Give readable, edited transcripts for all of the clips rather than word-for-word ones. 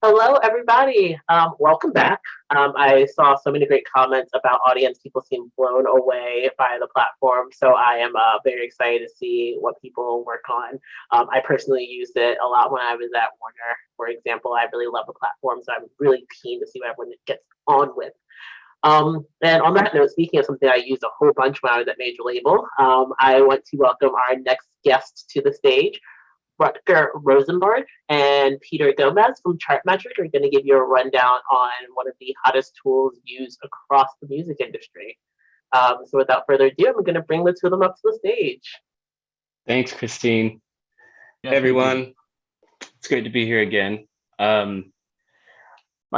Hello, everybody. Welcome back. I saw so many great comments about audience. People seem blown away by the platform. So I am very excited to see what people work on. I personally used it a lot when I was at Warner, for example. I really love the platform, so I'm really keen to see what everyone gets on with. And on that note, speaking of something I used a whole bunch when I was at Major Label, I want to welcome our next guest to the stage. Rutger Rosenborg and Peter Gomez from Chartmetric are going to give you a rundown on one of the hottest tools used across the music industry. So without further ado, I'm going to bring the two of them up to the stage. Thanks, Christine. Yeah, Hey, thank you. everyone. It's great to be here again. My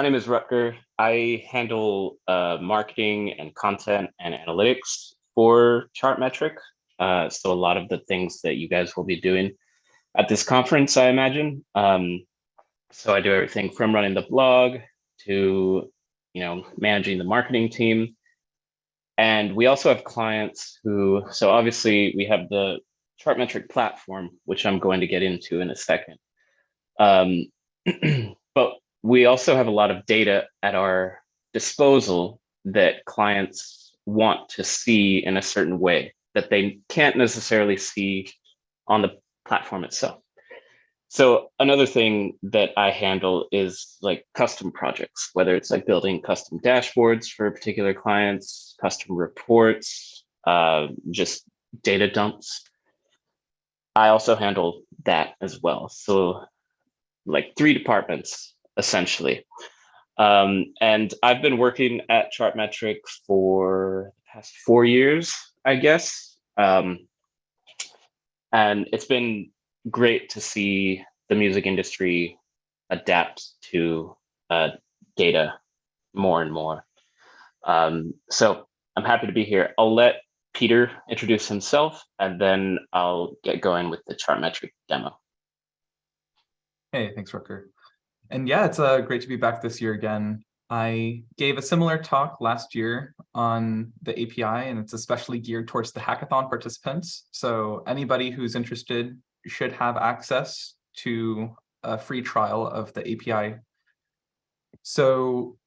name is Rutger. I handle marketing and content and analytics for Chartmetric. So a lot of the things that you guys will be doing at this conference, I imagine. So I do everything from running the blog to, managing the marketing team. And we also have clients so obviously we have the Chartmetric platform, which I'm going to get into in a second. Um, but we also have a lot of data at our disposal that clients want to see in a certain way that they can't necessarily see on the platform itself. So another thing that I handle is like custom projects, whether it's like building custom dashboards for particular clients, custom reports, just data dumps. I also handle that as well. So like three departments essentially. And I've been working at Chartmetric for the past 4 years, I guess. And it's been great to see the music industry adapt to data more and more. So I'm happy to be here. I'll let Peter introduce himself, and then I'll get going with the Chartmetric demo. Hey, thanks, Rutger. And yeah, it's great to be back this year again. I gave a similar talk last year on the API, and it's especially geared towards the hackathon participants. So anybody who's interested should have access to a free trial of the API. So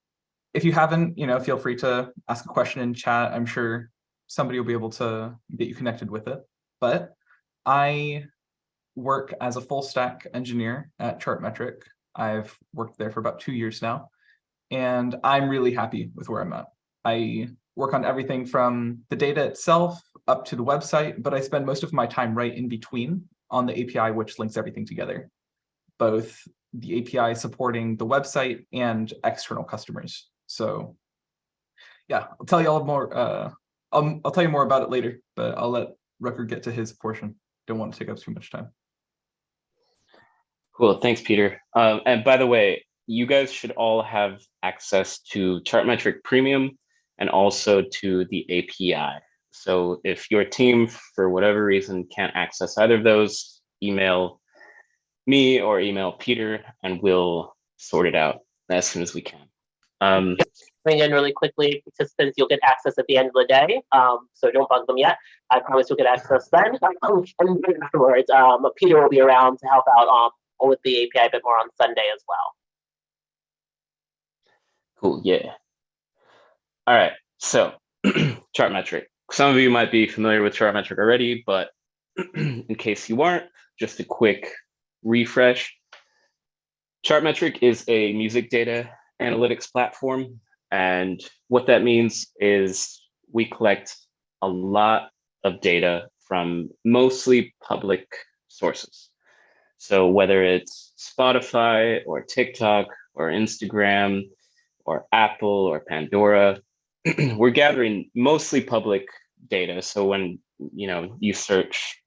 if you haven't, feel free to ask a question in chat. I'm sure somebody will be able to get you connected with it. But I work as a full stack engineer at Chartmetric. I've worked there for about 2 years now, and I'm really happy with where I'm at. I work on everything from the data itself up to the website, but I spend most of my time right in between on the API, which links everything together, both the API supporting the website and external customers. So yeah, I'll tell you all more. I'll tell you more about it later, but I'll let Rutger get to his portion. Don't want to take up too much time. Cool, thanks, Peter. And by the way, you guys should all have access to Chartmetric Premium and also to the API. So if your team, for whatever reason, can't access either of those, email me or email Peter, and we'll sort it out as soon as we can. Bring in really quickly, participants, you'll get access at the end of the day, so don't bug them yet. I promise you'll get access then. And afterwards, Peter will be around to help out with the API a bit more on Sunday as well. Cool, yeah. All right, so Chartmetric. Some of you might be familiar with Chartmetric already, but in case you aren't, just a quick refresh. Chartmetric is a music data analytics platform. And what that means is we collect a lot of data from mostly public sources. So whether it's Spotify or TikTok or Instagram or Apple or Pandora, we're gathering mostly public data. So when you search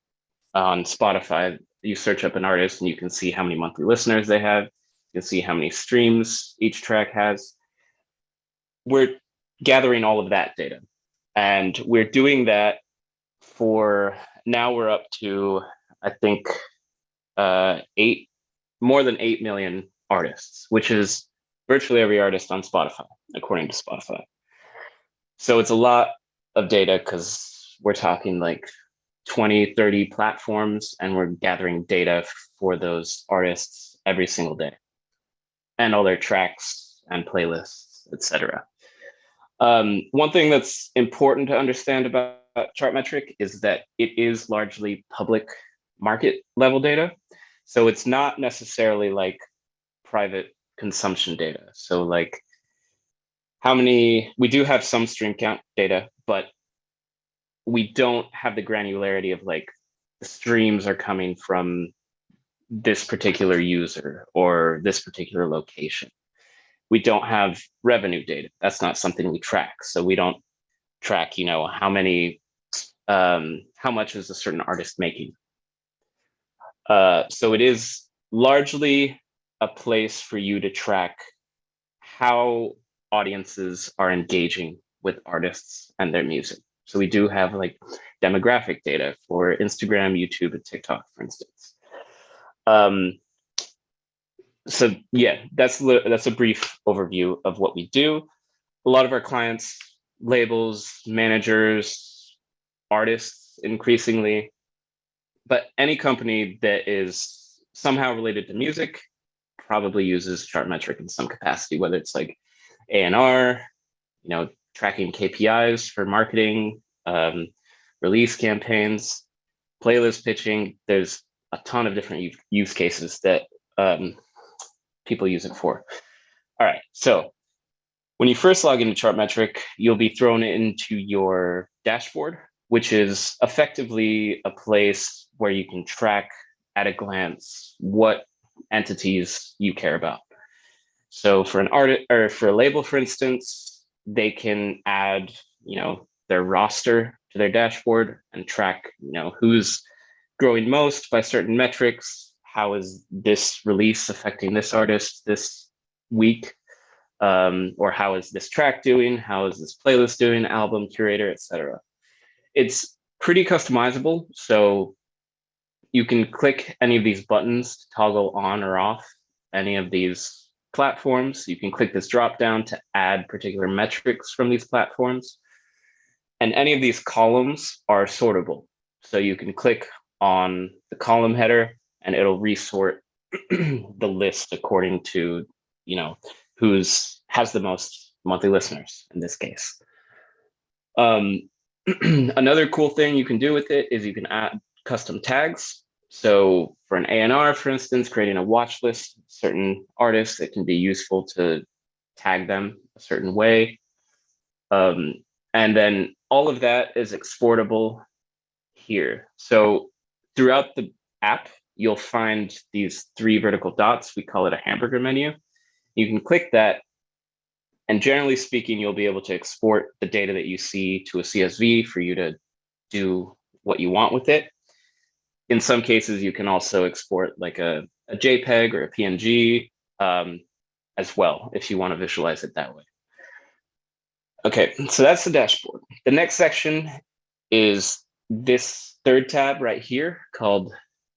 on Spotify, you search up an artist and you can see how many monthly listeners they have. You can see how many streams each track has. We're gathering all of that data, and we're doing that for now. We're up to, I think, more than 8 million artists, which is virtually every artist on Spotify, according to Spotify. So it's a lot of data because we're talking like 20, 30 platforms, and we're gathering data for those artists every single day. and all their tracks and playlists, etc. One thing that's important to understand about Chartmetric is that it is largely public market level data. So it's not necessarily like private consumption data. So like we do have some stream count data, but we don't have the granularity of like the streams are coming from this particular user or this particular location. We don't have revenue data. That's not something we track. So we don't track, how much is a certain artist making. So it is largely a place for you to track how audiences are engaging with artists and their music. So we do have like demographic data for Instagram, YouTube, and TikTok, for instance. So yeah, that's a brief overview of what we do. A lot of our clients, labels, managers, artists, increasingly, but any company that is somehow related to music probably uses Chartmetric in some capacity, whether it's like A&R, tracking KPIs for marketing, release campaigns, playlist pitching. There's a ton of different use cases that people use it for. All right, so when you first log into Chartmetric, you'll be thrown into your dashboard, which is effectively a place where you can track at a glance what entities you care about. So for an artist or for a label, for instance, they can add, their roster to their dashboard and track, who's growing most by certain metrics. How is this release affecting this artist this week? Or how is this track doing? How is this playlist doing? Album, curator, etc. It's pretty customizable. So you can click any of these buttons to toggle on or off any of these platforms. You can click this drop down to add particular metrics from these platforms. And any of these columns are sortable. So you can click on the column header and it'll resort the list according to, has the most monthly listeners in this case. Another cool thing you can do with it is you can add custom tags. So for an A&R, for instance, creating a watch list, certain artists, it can be useful to tag them a certain way. And then all of that is exportable here. So throughout the app, you'll find these 3 vertical dots. We call it a hamburger menu. You can click that, and generally speaking, you'll be able to export the data that you see to a CSV for you to do what you want with it. In some cases, you can also export like a JPEG or a PNG as well, if you want to visualize it that way. Okay, so that's the dashboard. The next section is this 3rd tab right here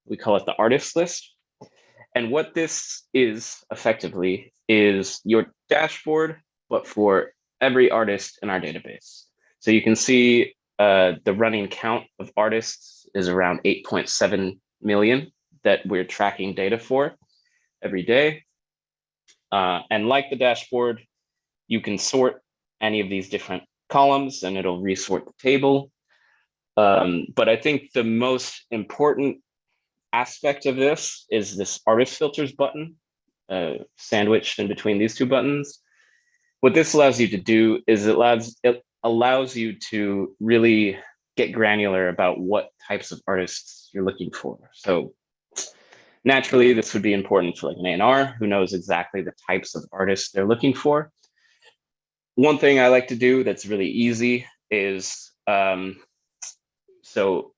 we call it the artist list. And what this is effectively is your dashboard, but for every artist in our database. So you can see the running count of artists is around 8.7 million that we're tracking data for every day. And like the dashboard, you can sort any of these different columns and it'll resort the table. But I think the most important aspect of this is this artist filters button, sandwiched in between these 2 buttons. What this allows you to do is it allows you to really get granular about what types of artists you're looking for. So naturally, this would be important for like an A&R who knows exactly the types of artists they're looking for. One thing I like to do that's really easy is, so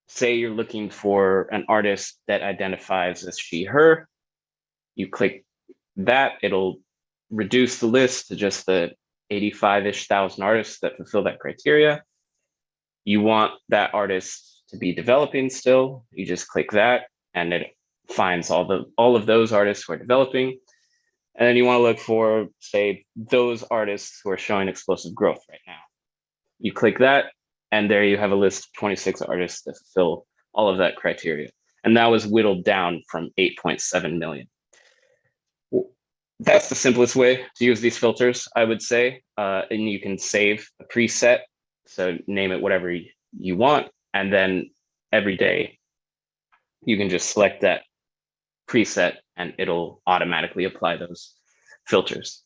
say you're looking for an artist that identifies as she, her, you click that, it'll reduce the list to just the 85-ish thousand artists that fulfill that criteria. You want that artist to be developing still, you just click that and it finds all of those artists who are developing. And then you want to look for, say, those artists who are showing explosive growth right now. You click that, and there you have a list of 26 artists that fulfill all of that criteria. And that was whittled down from 8.7 million. that's the simplest way to use these filters, I would say. And you can save a preset, so name it whatever you want, and then every day you can just select that preset and it'll automatically apply those filters.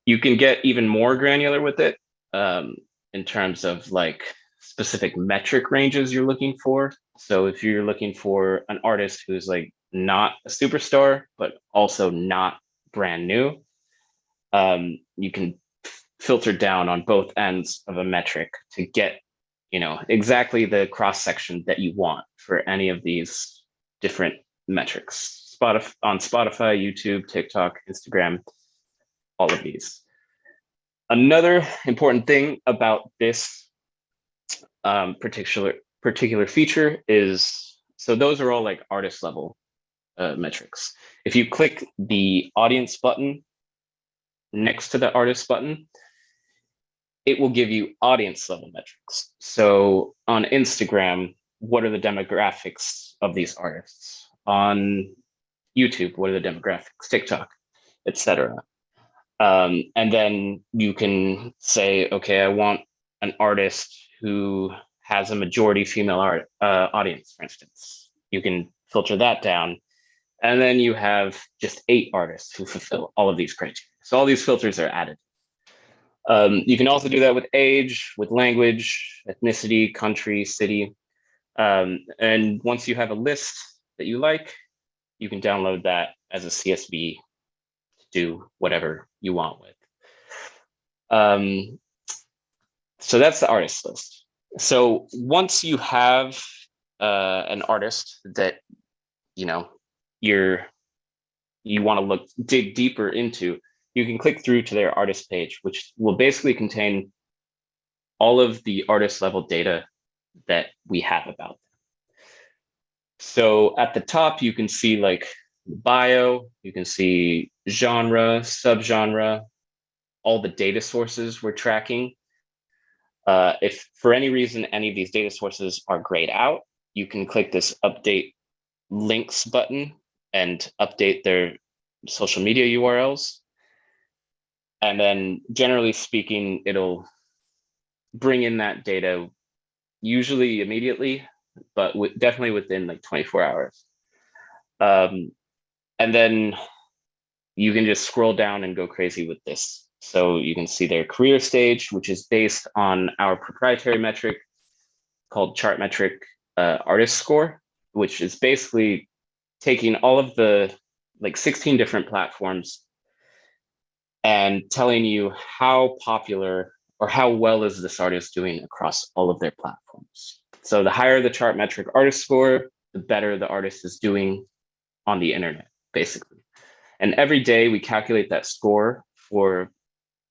You can get even more granular with it in terms of like specific metric ranges you're looking for. So if you're looking for an artist who's like not a superstar, but also not brand new, you can filter down on both ends of a metric to get, exactly the cross section that you want for any of these different metrics. On Spotify, YouTube, TikTok, Instagram, all of these. Another important thing about this particular feature is, so those are all like artist level metrics. If you click the audience button next to the artist button, it will give you audience level metrics. So on Instagram, what are the demographics of these artists? On YouTube, what are the demographics? TikTok, etc. And then you can say, okay, I want an artist who has a majority female audience, for instance. You can filter that down. And then you have just 8 artists who fulfill all of these criteria. So all these filters are added. You can also do that with age, with language, ethnicity, country, city. And once you have a list that you like, you can download that as a CSV to do whatever you want with. So that's the artist list. So once you have an artist that you want to dig deeper into, you can click through to their artist page, which will basically contain all of the artist level data that we have about them. So at the top, you can see like bio, you can see genre, subgenre, all the data sources we're tracking. If for any reason any of these data sources are grayed out, you can click this update links button and update their social media URLs. And then generally speaking, it'll bring in that data usually immediately, but definitely within like 24 hours. And then you can just scroll down and go crazy with this. So you can see their career stage, which is based on our proprietary metric called Chartmetric artist score, which is basically taking all of the like 16 different platforms and telling you how popular or how well is this artist doing across all of their platforms. So the higher the Chartmetric artist score, the better the artist is doing on the internet, basically. And every day we calculate that score for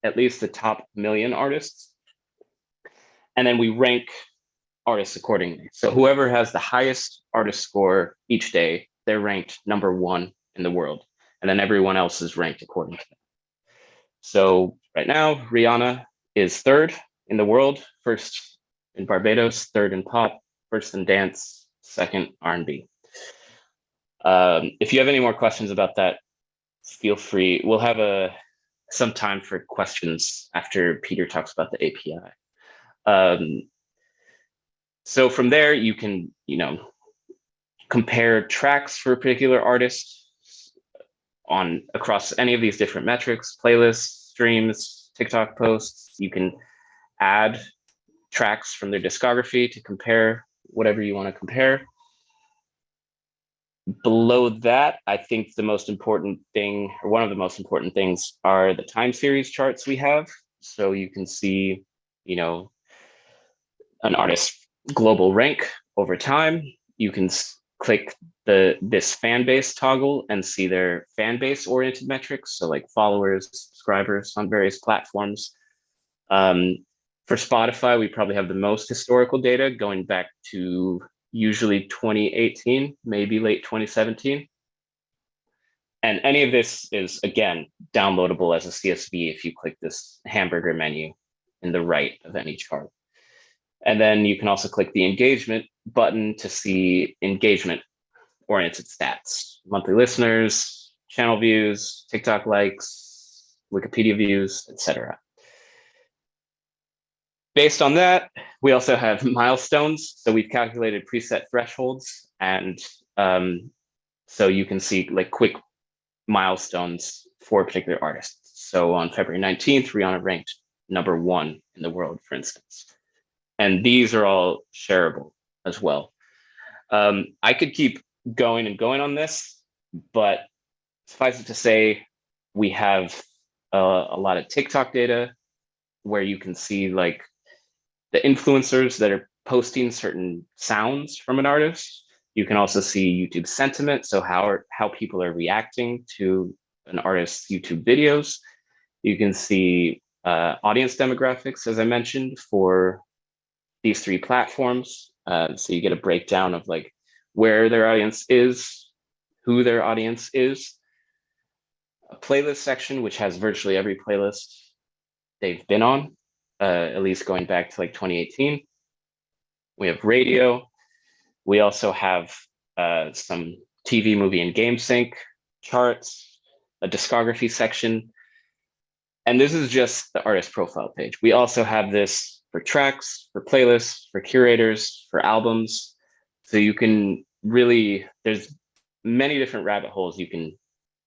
at least the top 1,000,000 artists. And then we rank artists accordingly. So whoever has the highest artist score each day, they're ranked number 1 in the world. And then everyone else is ranked according to that. So right now, Rihanna is 3rd in the world, 1st in Barbados, 3rd in pop, 1st in dance, 2nd R&B. If you have any more questions about that, feel free. We'll have some time for questions after Peter talks about the API. So from there, you can, compare tracks for a particular artist across any of these different metrics, playlists, streams, TikTok posts. You can add tracks from their discography to compare whatever you want to compare. Below that, I think the most important thing, or one of the most important things, are the time series charts we have. So you can see, an artist's global rank over time. You can click this fan base toggle and see their fan base oriented metrics. So like followers, subscribers on various platforms. For Spotify, we probably have the most historical data going back to usually 2018, maybe late 2017. And any of this is, again, downloadable as a CSV if you click this hamburger menu in the right of any chart. And then you can also click the engagement button to see engagement-oriented stats, monthly listeners, channel views, TikTok likes, Wikipedia views, etc. Based on that, we also have milestones. So we've calculated preset thresholds, and so you can see like quick milestones for particular artists. So on February 19th, Rihanna ranked #1 in the world, for instance. And these are all shareable as well. I could keep going and going on this, but suffice it to say, we have a lot of TikTok data where you can see like the influencers that are posting certain sounds from an artist. You can also see YouTube sentiment, so how people are reacting to an artist's YouTube videos. You can see audience demographics, as I mentioned, for these 3 platforms. So you get a breakdown of like where their audience is, who their audience is. A playlist section, which has virtually every playlist they've been on, at least going back to like 2018. We have radio. We also have some TV, movie, and game sync charts, a discography section. And this is just the artist profile page. We also have this for tracks, for playlists, for curators, for albums. So you can really, there's many different rabbit holes you can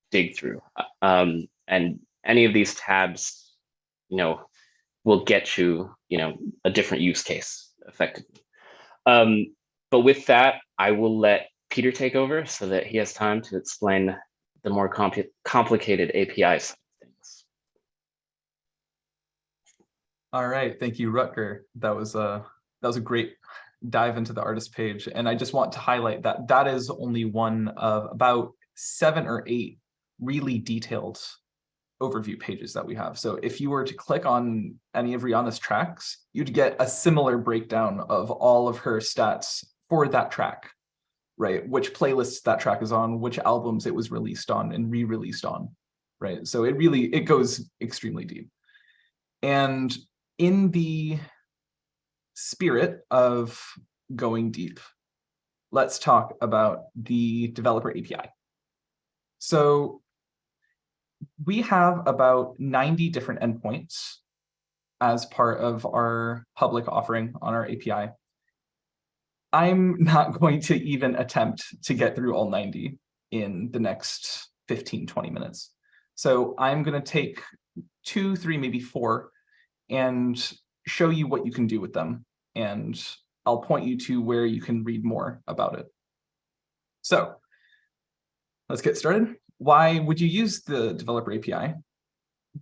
dig through. And any of these tabs, will get you, a different use case effectively. But with that, I will let Peter take over so that he has time to explain the more complicated API side of things. All right, thank you, Rutger. That was a great dive into the artist page, and I just want to highlight that that is only one of about 7 or 8 really detailed overview pages that we have. So if you were to click on any of Rihanna's tracks, you'd get a similar breakdown of all of her stats for that track, right? Which playlists that track is on, which albums it was released on and re-released on, right? So it goes extremely deep. And in the spirit of going deep, let's talk about the developer API. So we have about 90 different endpoints as part of our public offering on our API. I'm not going to even attempt to get through all 90 in the next 15, 20 minutes. So I'm going to take 2, 3, maybe 4 and show you what you can do with them. And I'll point you to where you can read more about it. So let's get started. Why would you use the developer API?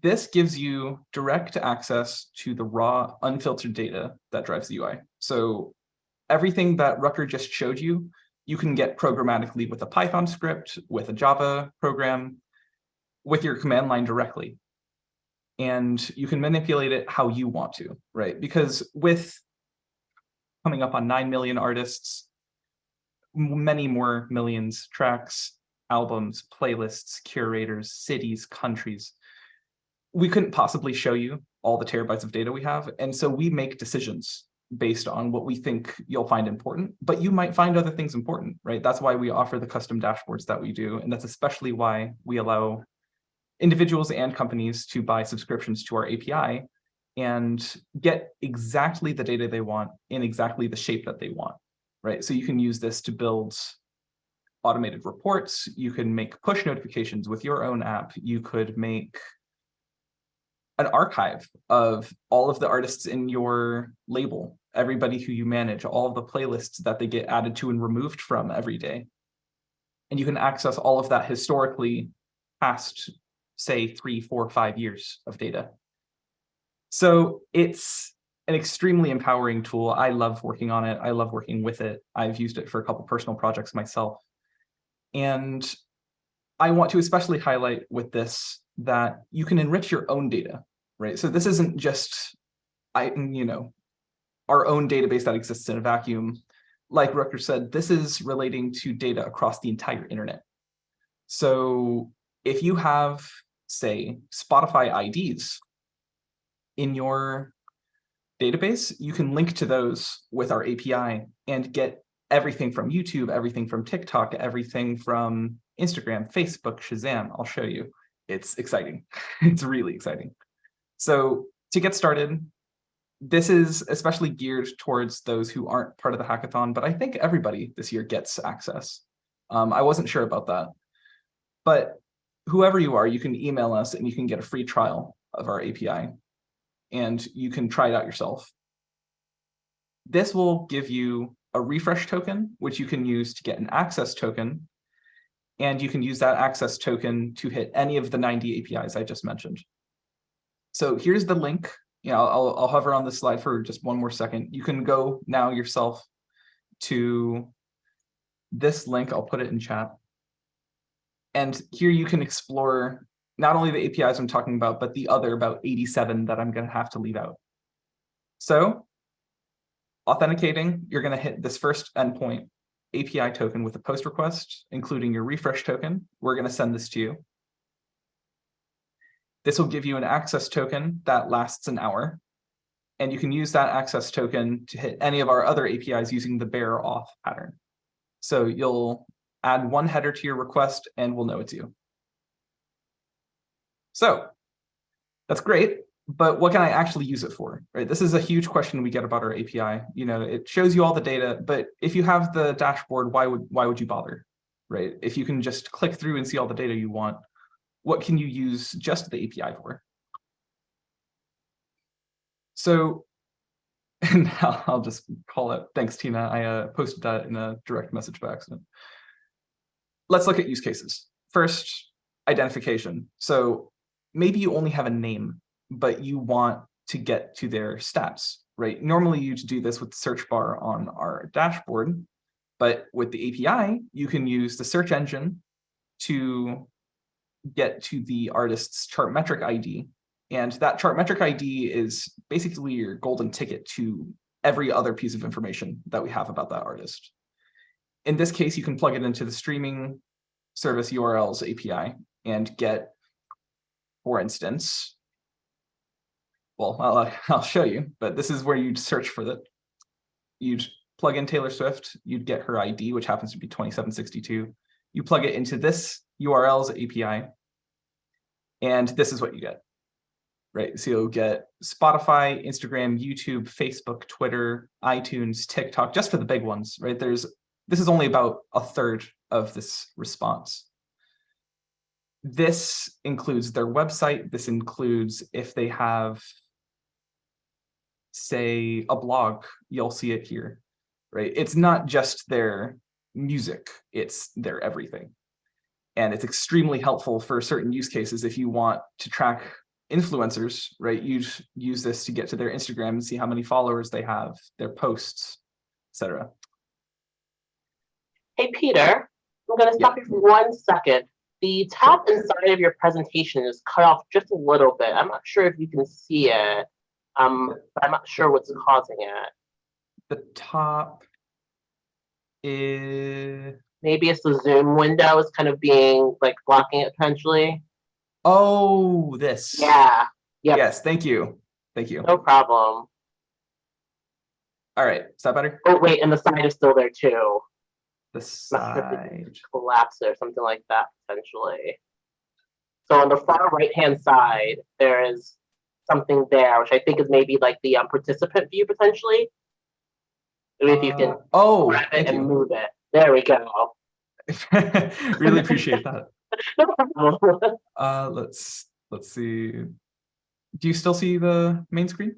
This gives you direct access to the raw, unfiltered data that drives the UI. So everything that Rutger just showed you, you can get programmatically with a Python script, with a Java program, with your command line directly. And you can manipulate it how you want to, right? Because with coming up on 9 million artists, many more millions tracks, albums, playlists, curators, cities, countries, we couldn't possibly show you all the terabytes of data we have. And so we make decisions based on what we think you'll find important, but you might find other things important, right? That's why we offer the custom dashboards that we do. And that's especially why we allow individuals and companies to buy subscriptions to our API and get exactly the data they want in exactly the shape that they want, right? So you can use this to build automated reports. You can make push notifications with your own app. You could make an archive of all of the artists in your label, everybody who you manage, all of the playlists that they get added to and removed from every day. And you can access all of that historically past, say, 3, 4, 5 years of data. So it's an extremely empowering tool. I love working on it. I love working with it. I've used it for a couple personal projects myself. And I want to especially highlight with this that you can enrich your own data, right? So this isn't just, our own database that exists in a vacuum. Like Rutger said, this is relating to data across the entire internet. So if you have, say, Spotify IDs in your database, you can link to those with our API and get everything from YouTube, everything from TikTok, everything from Instagram, Facebook, Shazam. I'll show you. It's exciting. It's really exciting. So to get started, this is especially geared towards those who aren't part of the hackathon, but I think everybody this year gets access. I wasn't sure about that, but whoever you are, you can email us and you can get a free trial of our API, and you can try it out yourself. This will give you a refresh token, which you can use to get an access token, and you can use that access token to hit any of the 90 APIs I just mentioned. So here's the link. I'll hover on this slide for just one more second. You can go now yourself to this link. I'll put it in chat. And here you can explore not only the APIs I'm talking about, but the other about 87 that I'm going to have to leave out. So authenticating, you're going to hit this first endpoint API token with a post request, including your refresh token. We're going to send this to you. This will give you an access token that lasts an hour, and you can use that access token to hit any of our other APIs using the bearer auth pattern. So you'll add one header to your request and we'll know it's you. So that's great, but what can I actually use it for, right? This is a huge question we get about our API. It shows you all the data, but if you have the dashboard, why would you bother, right? If you can just click through and see all the data you want, what can you use just the API for? So, and I'll just call it, thanks, Tina. I posted that in a direct message by accident. Let's look at use cases. First, identification. So maybe you only have a name, but you want to get to their stats, right? Normally you'd do this with the search bar on our dashboard, but with the API, you can use the search engine to get to the artist's Chartmetric ID. And that Chartmetric ID is basically your golden ticket to every other piece of information that we have about that artist. In this case, you can plug it into the streaming service URLs API and get, for instance, well, I'll show you, but this is where you'd search for that. You'd plug in Taylor Swift, you'd get her ID, which happens to be 2762. You plug it into this URLs API, and this is what you get, right? So you'll get Spotify, Instagram, YouTube, Facebook, Twitter, iTunes, TikTok, just for the big ones, right? This is only about a third of this response. This includes their website. This includes if they have, say, a blog, you'll see it here, right? It's not just their music, it's their everything. And it's extremely helpful for certain use cases. If you want to track influencers, right, you'd use this to get to their Instagram and see how many followers they have, their posts, etc. Hey, Peter, I'm going to stop you for 1 second. The top inside of your presentation is cut off just a little bit. I'm not sure if you can see it, but I'm not sure what's causing it. The top is... Maybe it's the Zoom window is kind of being like blocking it potentially. Oh, this. Yeah. Yep. Yes, thank you. Thank you. No problem. All right, is that better? Oh, wait, and the side is still there too. The side. Collapse it or something like that potentially. So on the far right-hand side, there is something there, which I think is maybe like the participant view potentially. Maybe if you can grab it and move it. There we go. Really appreciate that. No problem. Let's see. Do you still see the main screen?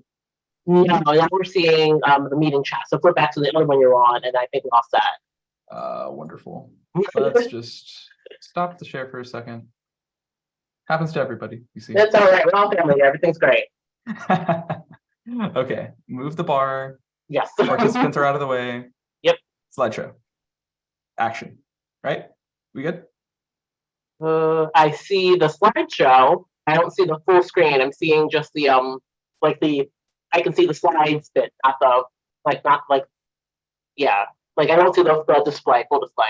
No, now we're seeing the meeting chat. So flip back to the other one you're on, and I think we're all set. Wonderful. Let's just stop the share for a second. Happens to everybody, you see. That's all right. We're all family here. Everything's great. Okay, move the bar. Yes. Participants are out of the way. Yep. Slideshow. Action. Right? We good? I see the slideshow. I don't see the full screen. I'm seeing just the I can see the slides bit, not the yeah. Like I don't see the display, full display.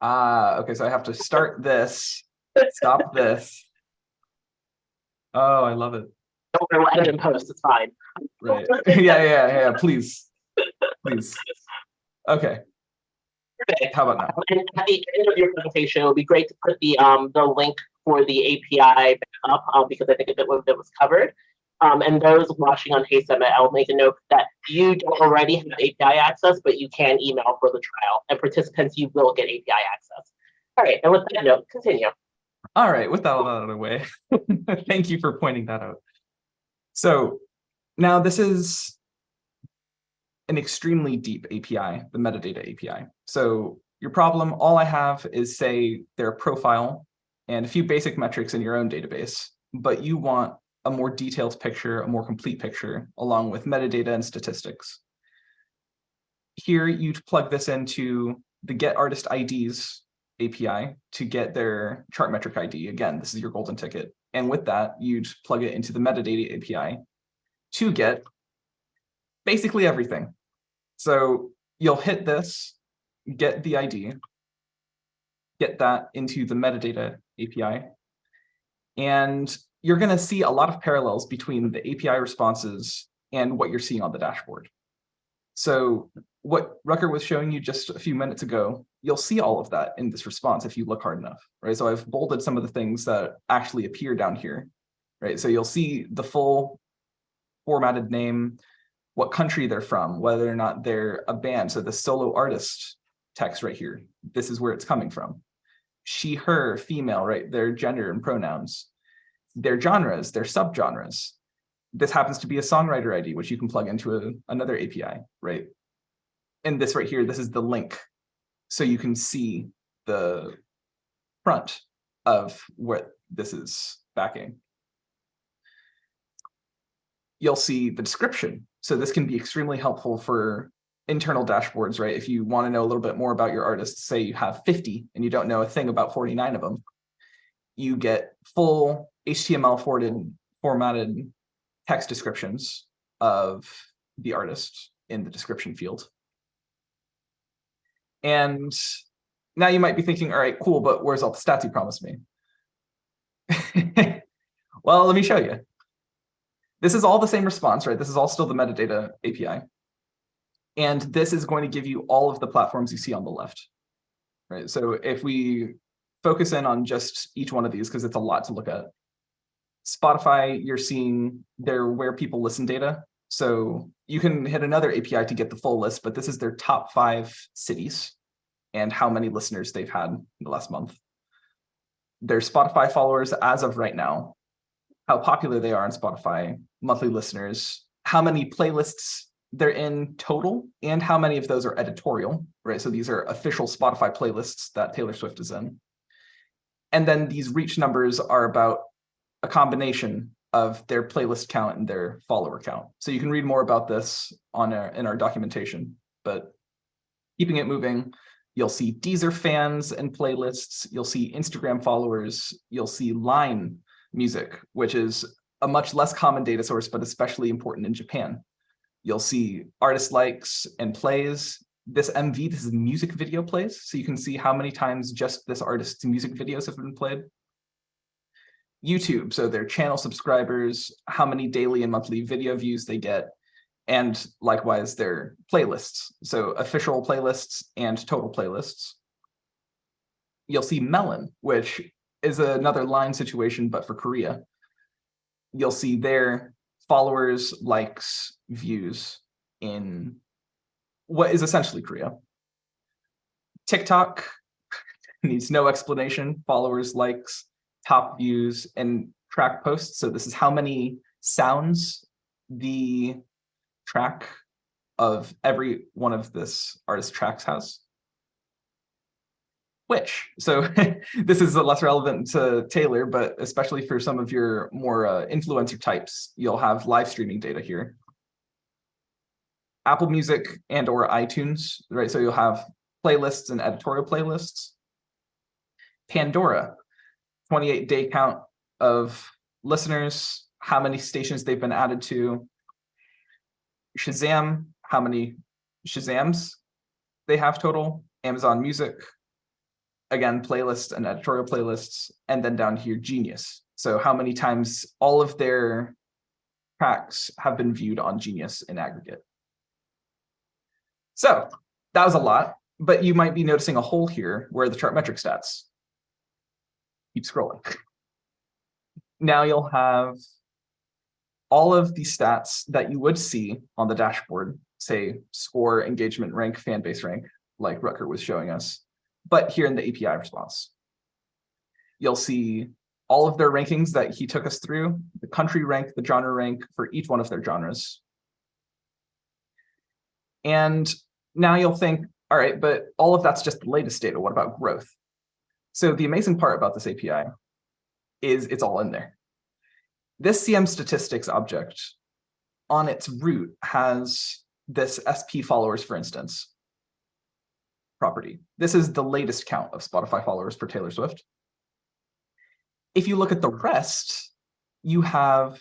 Okay, so I have to start this, stop this. Oh, I love it. Don't worry, we'll edit and post, it's fine. Right. Yeah, please. Please. Okay. Perfect. How about now? And at the end of your presentation, it would be great to put the link for the API back up because I think that was covered. And those watching on Hey Summit, I'll make a note that you don't already have API access, but you can email for the trial. And participants, you will get API access. All right, and with that note, continue. All right, with that out of the way, thank you for pointing that out. So now this is an extremely deep API, the metadata API. So your problem, all I have is say their profile and a few basic metrics in your own database, but you want a more detailed picture, a more complete picture, along with metadata and statistics. Here you'd plug this into the Get Artist IDs API to get their Chartmetric ID. Again, this is your golden ticket. And with that, you'd plug it into the metadata API to get basically everything. So you'll hit this, get the ID, get that into the metadata API, and you're going to see a lot of parallels between the API responses and what you're seeing on the dashboard. So what Rutger was showing you just a few minutes ago, you'll see all of that in this response if you look hard enough, right? So I've bolded some of the things that actually appear down here, right? So you'll see the full formatted name, what country they're from, whether or not they're a band. So the solo artist text right here, this is where it's coming from. She, her, female, right? Their gender and pronouns, their genres, their subgenres. This happens to be a songwriter ID, which you can plug into another API, right? And this right here, this is the link. So you can see the front of what this is backing. You'll see the description. So this can be extremely helpful for internal dashboards, right? If you want to know a little bit more about your artists, say you have 50 and you don't know a thing about 49 of them, you get full HTML formatted text descriptions of the artist in the description field. And now you might be thinking, all right, cool, but where's all the stats you promised me? Well, let me show you. This is all the same response, right? This is all still the metadata API. And this is going to give you all of the platforms you see on the left, right? So if we focus in on just each one of these, because it's a lot to look at. Spotify, you're seeing their where people listen data. So you can hit another API to get the full list, but this is their top 5 cities and how many listeners they've had in the last month. Their Spotify followers as of right now, how popular they are on Spotify, monthly listeners, how many playlists they're in total, and how many of those are editorial, right? So these are official Spotify playlists that Taylor Swift is in. And then these reach numbers are about a combination of their playlist count and their follower count. So you can read more about this in our documentation, but keeping it moving, you'll see Deezer fans and playlists, you'll see Instagram followers, you'll see Line music, which is a much less common data source, but especially important in Japan. You'll see artist likes and plays. This MV, this is music video plays. So you can see how many times just this artist's music videos have been played. YouTube, so their channel subscribers, how many daily and monthly video views they get, and likewise their playlists, so official playlists and total playlists. You'll see Melon, which is another Line situation, but for Korea. You'll see their followers, likes, views in what is essentially Korea. TikTok needs no explanation, followers, likes, top views, and track posts. So this is how many sounds the track of every one of this artist tracks has. Which, so this is less relevant to Taylor, but especially for some of your more influencer types, you'll have live streaming data here. Apple Music and or iTunes, right? So you'll have playlists and editorial playlists. Pandora, 28-day count of listeners, how many stations they've been added to. Shazam, how many Shazams they have total. Amazon Music, again, playlists and editorial playlists. And then down here, Genius. So how many times all of their tracks have been viewed on Genius in aggregate. So that was a lot. But you might be noticing a hole here where the Chartmetric stats. Keep scrolling. Now you'll have all of the stats that you would see on the dashboard, say score, engagement rank, fan base rank, like Rutger was showing us, but here in the API response. You'll see all of their rankings that he took us through, the country rank, the genre rank for each one of their genres. And now you'll think, all right, but all of that's just the latest data. What about growth? So the amazing part about this API is it's all in there. This CM statistics object on its root has this SP followers, for instance, property. This is the latest count of Spotify followers for Taylor Swift. If you look at the rest, you have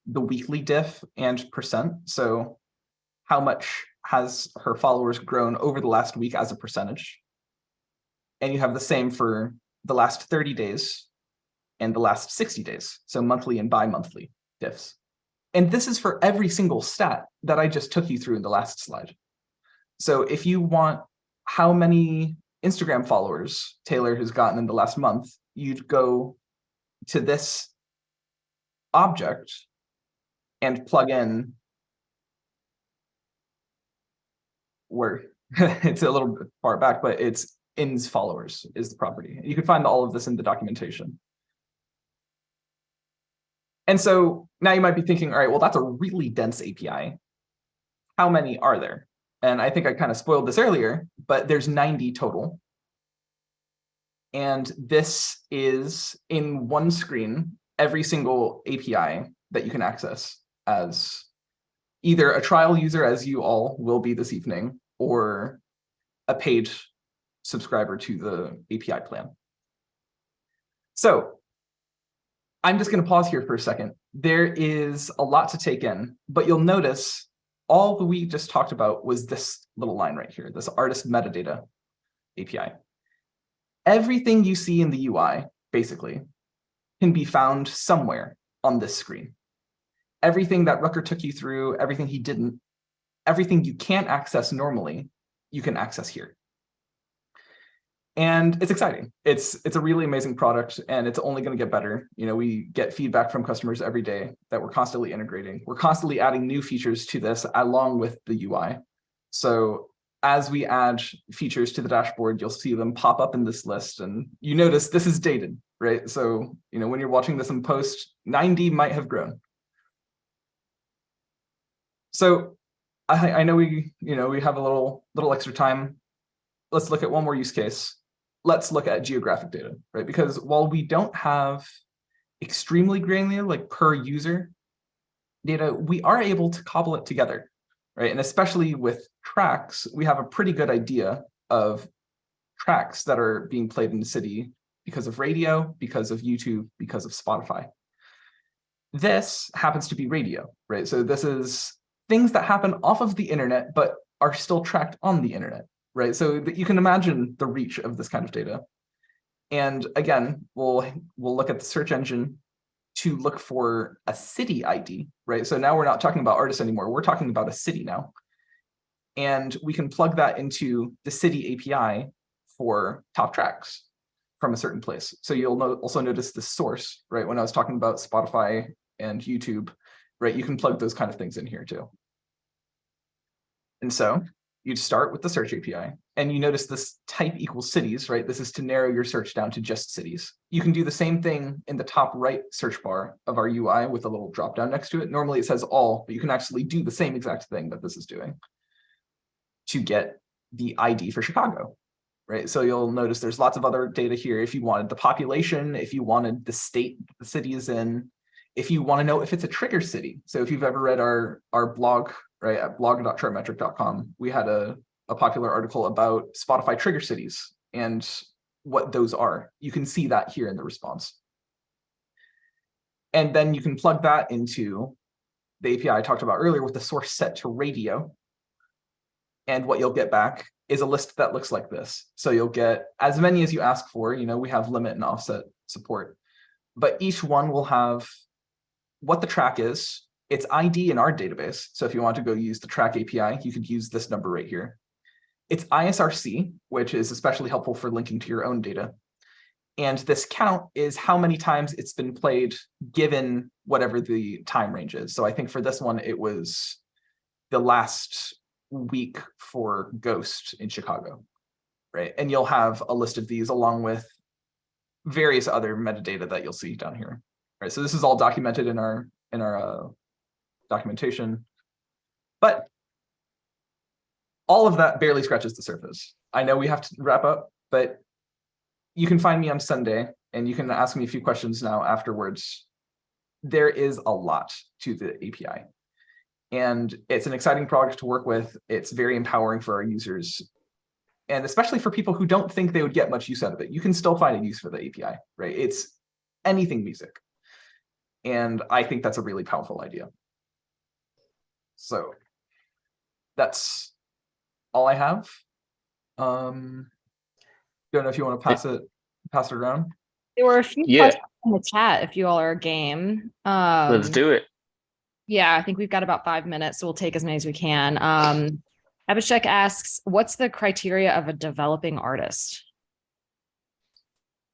the weekly diff and percent. So how much has her followers grown over the last week as a percentage? And you have the same for the last 30 days and the last 60 days. So monthly and bi-monthly diffs. And this is for every single stat that I just took you through in the last slide. So if you want how many Instagram followers Taylor has gotten in the last month, you'd go to this object and plug in where it's a little bit far back, but it's ins followers is the property. You can find all of this in the documentation. And so now you might be thinking, all right, well, that's a really dense API. How many are there? And I think I kind of spoiled this earlier, but there's 90 total. And this is in one screen, every single API that you can access as either a trial user, as you all will be this evening, or a paid subscriber to the API plan. So I'm just going to pause here for a second. There is a lot to take in, but you'll notice all that we just talked about was this little line right here, this artist metadata API. Everything you see in the UI, basically, can be found somewhere on this screen. Everything that Rutger took you through, everything he didn't, everything you can't access normally, you can access here. And it's exciting. It's a really amazing product, and it's only going to get better. You know, we get feedback from customers every day that we're constantly integrating. We're constantly adding new features to this along with the UI. So as we add features to the dashboard, you'll see them pop up in this list, and you notice this is dated, right? So, you know, when you're watching this in post, 90 might have grown. So I know we have a little extra time. Let's look at one more use case. Let's look at geographic data, right? Because while we don't have extremely granular, like per user data, we are able to cobble it together, right? And especially with tracks, we have a pretty good idea of tracks that are being played in the city because of radio, because of YouTube, because of Spotify. This happens to be radio, right? So this is things that happen off of the internet, but are still tracked on the internet, right? So that you can imagine the reach of this kind of data. And again, we'll look at the search engine to look for a city ID, right? So now we're not talking about artists anymore. We're talking about a city now. And we can plug that into the city API for top tracks from a certain place. So you'll also notice the source, right? When I was talking about Spotify and YouTube, right? You can plug those kind of things in here too. And so you'd start with the search API, and you notice this type equals cities, right? This is to narrow your search down to just cities. You can do the same thing in the top right search bar of our UI with a little drop down next to it. Normally it says all, but you can actually do the same exact thing that this is doing to get the ID for Chicago, right? So you'll notice there's lots of other data here. If you wanted the population, if you wanted the state the city is in, if you want to know if it's a trigger city. So if you've ever read our blog, right, at blog.chartmetric.com, we had a popular article about Spotify trigger cities and what those are. You can see that here in the response. And then you can plug that into the API I talked about earlier with the source set to radio. And what you'll get back is a list that looks like this. So you'll get as many as you ask for. You know, we have limit and offset support, but each one will have what the track is, its ID in our database. So if you want to go use the track API, you could use this number right here. It's ISRC, which is especially helpful for linking to your own data. And this count is how many times it's been played given whatever the time range is. So I think for this one, it was the last week for Ghost in Chicago, right? And you'll have a list of these along with various other metadata that you'll see down here, right? So this is all documented in our documentation, but all of that barely scratches the surface. I know we have to wrap up, but you can find me on Sunday and you can ask me a few questions now afterwards. There is a lot to the API and it's an exciting product to work with. It's very empowering for our users and especially for people who don't think they would get much use out of it. You can still find a use for the API, right? It's anything music. And I think that's a really powerful idea. So that's all I have. Don't know if you want to pass it around. There were a few questions in the chat if you all are game. Let's do it. Yeah, I think we've got about 5 minutes, so we'll take as many as we can. Abhishek asks, what's the criteria of a developing artist?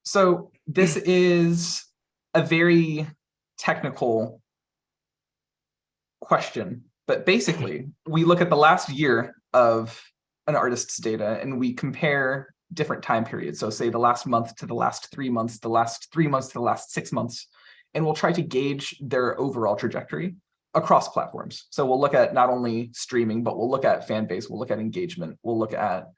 So this is a very technical question, but basically we look at the last year of an artist's data and we compare different time periods. So say the last month to the last 3 months, the last 3 months to the last 6 months, and we'll try to gauge their overall trajectory across platforms. So we'll look at not only streaming, but we'll look at fan base, we'll look at engagement, we'll look at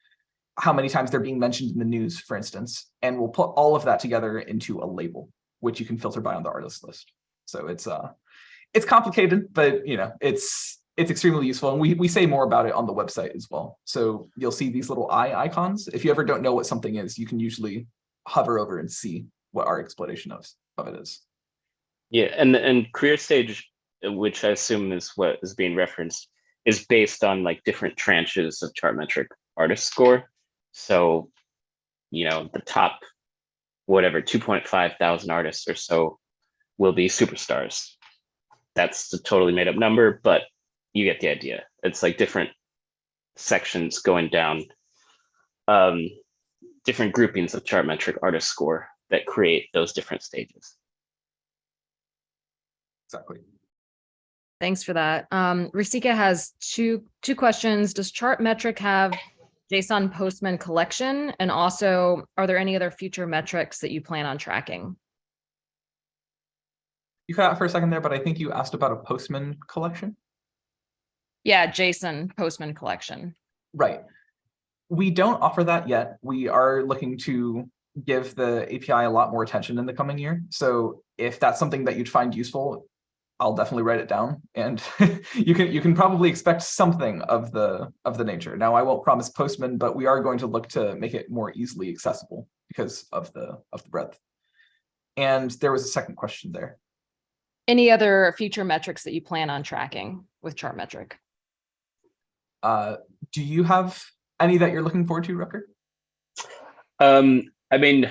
how many times they're being mentioned in the news, for instance, and we'll put all of that together into a label, which you can filter by on the artist list. So it's complicated, but you know, it's extremely useful. And we say more about it on the website as well. So you'll see these little eye icons. If you ever don't know what something is, you can usually hover over and see what our explanation of it is. Yeah, and career stage, which I assume is what is being referenced, is based on like different tranches of Chartmetric artist score. So, you know, the top, whatever, 2.5 thousand artists or so will be superstars. That's a totally made up number, but you get the idea. It's like different sections going down, different groupings of Chartmetric artist score that create those different stages. Exactly. Thanks for that. Risika has two questions. Does Chartmetric have JSON Postman collection? And also, are there any other future metrics that you plan on tracking? You cut out for a second there, but I think you asked about a Postman collection. Yeah, JSON Postman collection. Right. We don't offer that yet. We are looking to give the API a lot more attention in the coming year. So if that's something that you'd find useful, I'll definitely write it down, and you can probably expect something of the nature. Now, I won't promise Postman, but we are going to look to make it more easily accessible because of the breadth. And there was a second question there. Any other future metrics that you plan on tracking with Chartmetric? Do you have any that you're looking forward to, Rutger? I mean,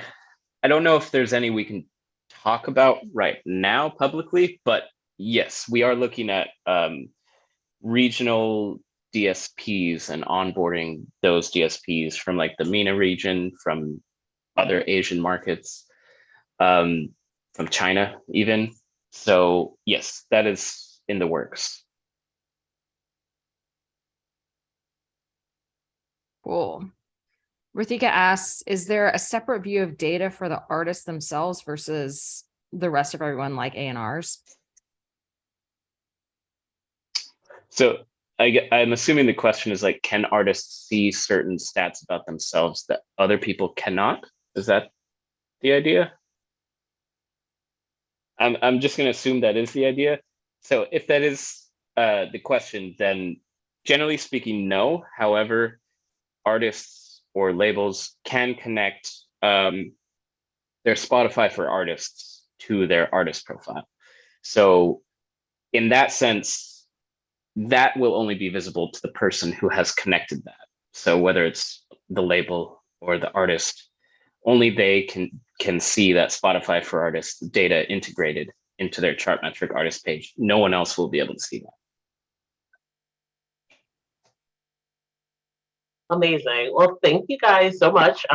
I don't know if there's any we can talk about right now publicly, but yes, we are looking at regional DSPs and onboarding those DSPs from like the MENA region, from other Asian markets, from China even. So yes, that is in the works. Cool. Rithika asks, is there a separate view of data for the artists themselves versus the rest of everyone like A&Rs? So I'm assuming the question is like, can artists see certain stats about themselves that other people cannot? Is that the idea? I'm just going to assume that is the idea. So if that is the question, then generally speaking, no. However, artists or labels can connect their Spotify for artists to their artist profile. So in that sense, that will only be visible to the person who has connected that. So whether it's the label or the artist, only they can see that Spotify for artists data integrated into their Chartmetric artist page. No one else will be able to see that. Amazing. Well, thank you guys so much.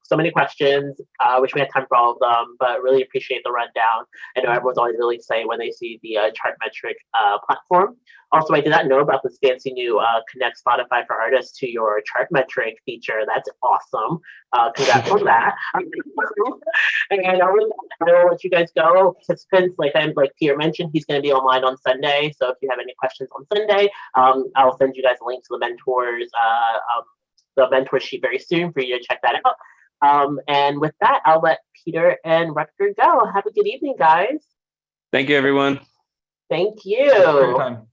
So many questions. Wish we had time for all of them, but really appreciate the rundown. I know everyone's always really excited when they see the Chartmetric platform. Also, I did not know about this fancy new Connect Spotify for Artists to your Chartmetric feature. That's awesome. Congrats on that. And I will let you guys go. Participants, like Peter mentioned, he's going to be online on Sunday. So if you have any questions on Sunday, I'll send you guys a link to the mentor sheet very soon for you to check that out. And with that, I'll let Peter and Rutger go. Have a good evening, guys. Thank you, everyone. Thank Thanks for your you. time.